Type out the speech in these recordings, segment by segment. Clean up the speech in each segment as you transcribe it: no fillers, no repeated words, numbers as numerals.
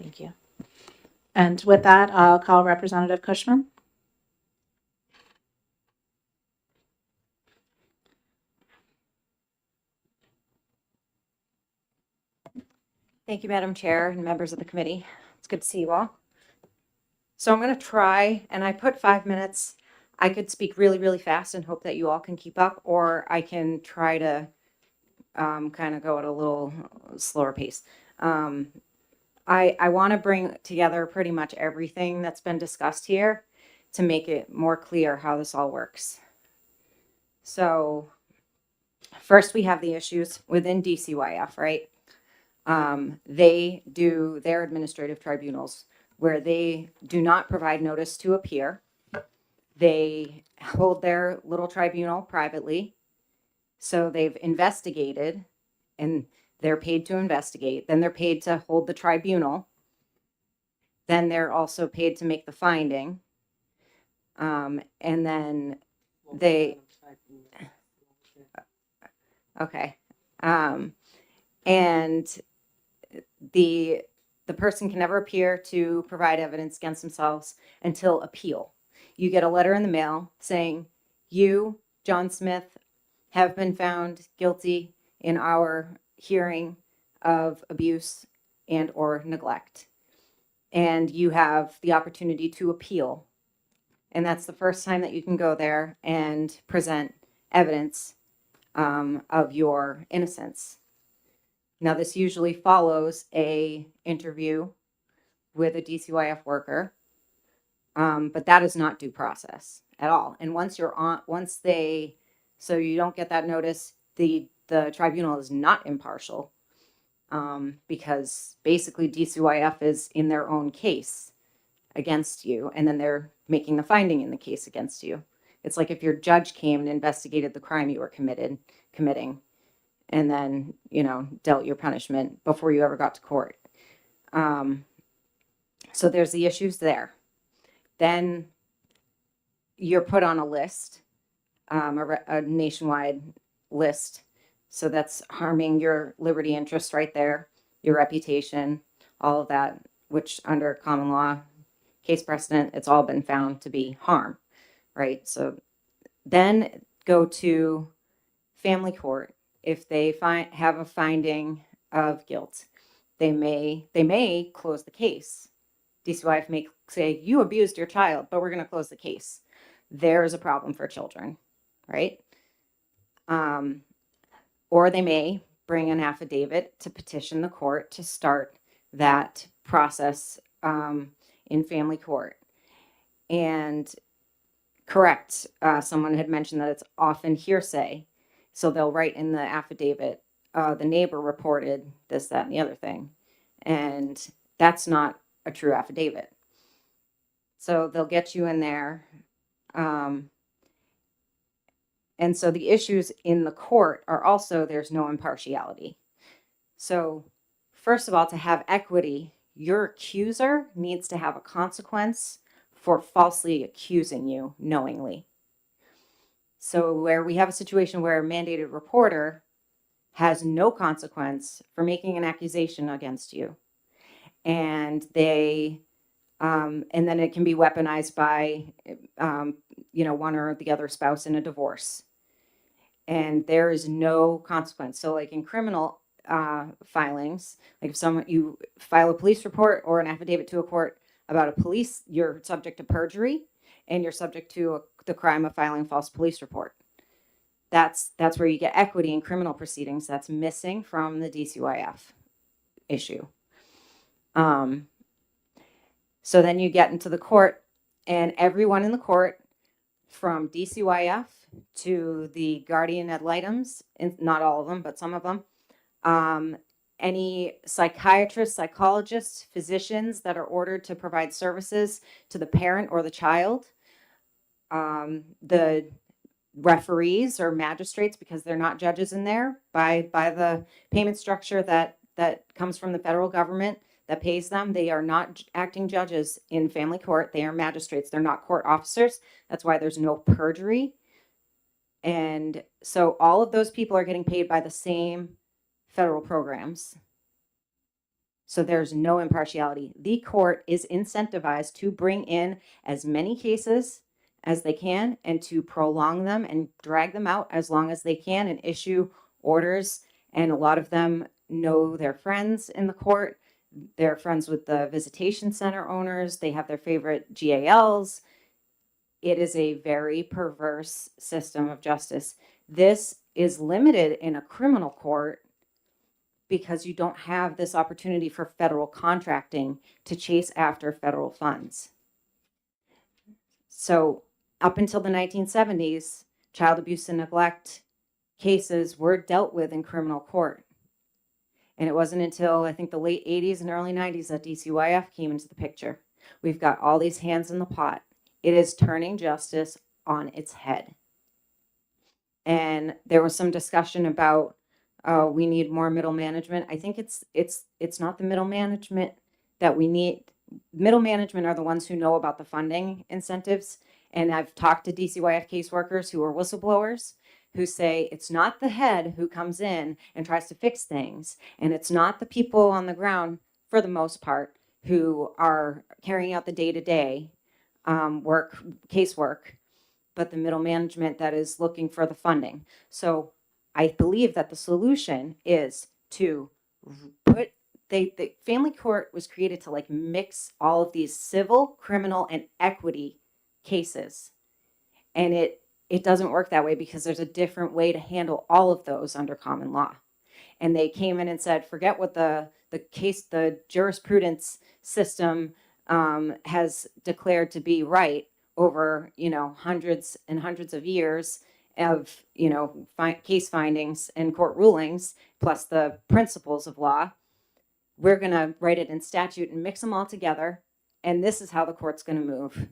Thank you. And with that, I'll call Representative Cushman. Thank you, Madam Chair and members of the committee. It's good to see you all. So I'm going to try, and I put 5 minutes. I could speak really, really fast and hope that you all can keep up, or I can try to kind of go at a little slower pace. I want to bring together pretty much everything that's been discussed here to make it more clear how this all works. So first we have the issues within DCYF, right? They do their administrative tribunals where they do not provide notice to appear. They hold their little tribunal privately. So they've investigated and they're paid to investigate. Then they're paid to hold the tribunal. Then they're also paid to make the finding. And then they, okay. And the person can never appear to provide evidence against themselves until appeal. You get a letter in the mail saying, you, John Smith, have been found guilty in our hearing of abuse and or neglect. And you have the opportunity to appeal. And that's the first time that you can go there and present evidence of your innocence. Now, this usually follows a interview with a DCYF worker, but that is not due process at all. And so you don't get that notice, the tribunal is not impartial, because basically DCYF is in their own case against you, and then they're making the finding in the case against you. It's like if your judge came and investigated the crime you were committing, and then, dealt your punishment before you ever got to court. So there's the issues there. Then you're put on a list, a nationwide list. So that's harming your liberty interest right there, your reputation, all of that, which under common law, case precedent, it's all been found to be harm, right? So then go to family court. If they have a finding of guilt, they may close the case. DCYF may say, you abused your child, but we're going to close the case. There is a problem for children, right? Or they may bring an affidavit to petition the court to start that process in family court. And correct, someone had mentioned that it's often hearsay. So they'll write in the affidavit, the neighbor reported this, that, and the other thing. And that's not a true affidavit. So they'll get you in there. And so the issues in the court are also, there's no impartiality. So first of all, to have equity, your accuser needs to have a consequence for falsely accusing you knowingly. So where we have a situation where a mandated reporter has no consequence for making an accusation against you, and and then it can be weaponized by, one or the other spouse in a divorce, and there is no consequence. So like in criminal filings, like if you file a police report or an affidavit to a court about a police, you're subject to perjury, and you're subject to the crime of filing a false police report. That's where you get equity in criminal proceedings. That's missing from the DCYF issue. So then you get into the court, and everyone in the court, from DCYF to the guardian ad litems, not all of them, but some of them, any psychiatrists, psychologists, physicians that are ordered to provide services to the parent or the child, the referees or magistrates, because they're not judges in there, by the payment structure that comes from the federal government that pays them. They are not acting judges in family court. They are magistrates. They're not court officers. That's why there's no perjury. And so all of those people are getting paid by the same federal programs. So there's no impartiality. The court is incentivized to bring in as many cases as they can and to prolong them and drag them out as long as they can and issue orders. And a lot of them know their friends in the court. They're friends with the visitation center owners. They have their favorite GALs. It is a very perverse system of justice. This is limited in a criminal court because you don't have this opportunity for federal contracting to chase after federal funds. So up until the 1970s, child abuse and neglect cases were dealt with in criminal court. And it wasn't until I think the late 80s and early 90s that DCYF came into the picture. We've got all these hands in the pot. It is turning justice on its head. And there was some discussion about we need more middle management. I think it's not the middle management that we need. Middle management are the ones who know about the funding incentives. And I've talked to DCYF caseworkers who are whistleblowers who say it's not the head who comes in and tries to fix things. And it's not the people on the ground, for the most part, who are carrying out the day-to-day casework, but the middle management that is looking for the funding. So I believe that the solution is to put the family court was created to like mix all of these civil, criminal, and equity cases. And it doesn't work that way because there's a different way to handle all of those under common law. And they came in and said, forget what the jurisprudence system has declared to be right over, hundreds and hundreds of years of, case findings and court rulings, plus the principles of law. We're going to write it in statute and mix them all together. And this is how the court's going to move.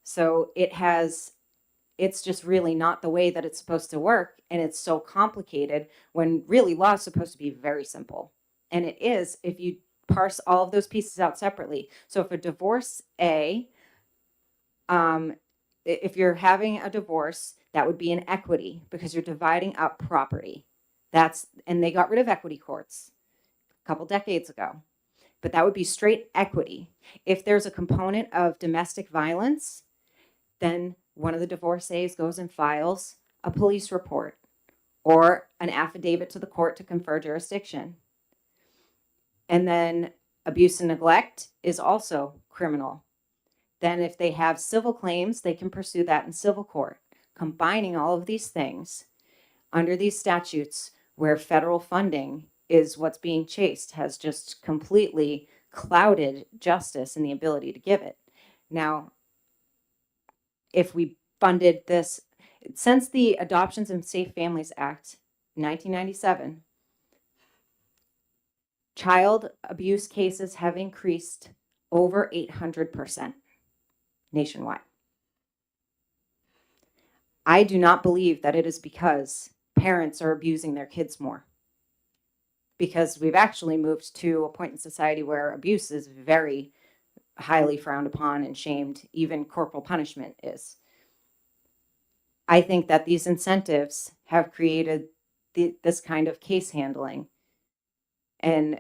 So it's just really not the way that it's supposed to work. And it's so complicated when really law is supposed to be very simple. And it is if you parse all of those pieces out separately. So if a divorce if you're having a divorce, that would be an equity because you're dividing up property. And they got rid of equity courts a couple decades ago, but that would be straight equity. If there's a component of domestic violence, then one of the divorcees goes and files a police report or an affidavit to the court to confer jurisdiction. And then abuse and neglect is also criminal. Then if they have civil claims, they can pursue that in civil court. Combining all of these things under these statutes where federal funding is what's being chased has just completely clouded justice and the ability to give it. Now, if we funded this, since the Adoptions and Safe Families Act, 1997, child abuse cases have increased over 800% nationwide. I do not believe that it is because parents are abusing their kids more, because we've actually moved to a point in society where abuse is very highly frowned upon and shamed. Even corporal punishment is. I think that these incentives have created this kind of case handling. And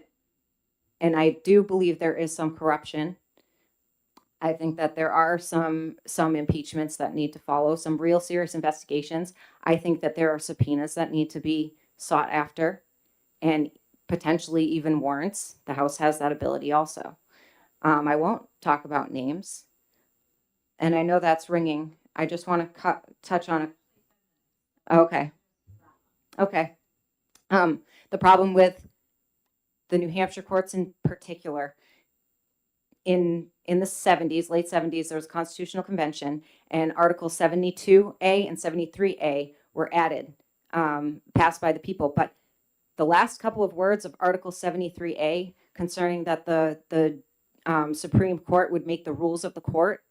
I do believe there is some corruption. I think that there are some impeachments that need to follow, some real serious investigations. I think that there are subpoenas that need to be sought after and potentially even warrants. The House has that ability also. I won't talk about names. And I know that's ringing. I just want to touch on it. Okay. The problem with the New Hampshire courts in particular, in the 70s, late 70s, there was a constitutional convention, and Article 72A and 73A were added, passed by the people. But the last couple of words of Article 73A concerning that the Supreme Court would make the rules of the court,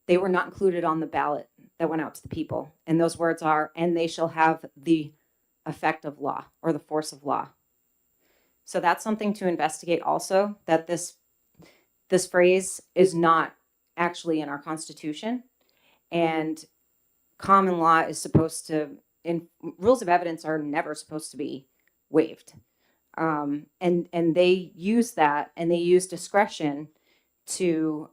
they were not included on the ballot that went out to the people. And those words are, and they shall have the effect of law or the force of law. So that's something to investigate also, that this phrase is not actually in our Constitution, and common law is supposed to, rules of evidence are never supposed to be waived. And they use that, and they use discretion to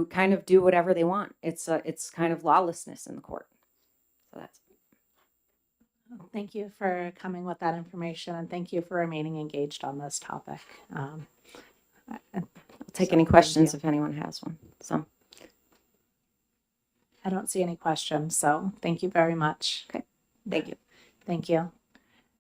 kind of do whatever they want. It's kind of lawlessness in the court. So that's Thank you for coming with that information, and thank you for remaining engaged on this topic. I'll take So, any thank questions you. if anyone has one. So I don't see any questions, so thank you very much. okay, thank you. Thank you.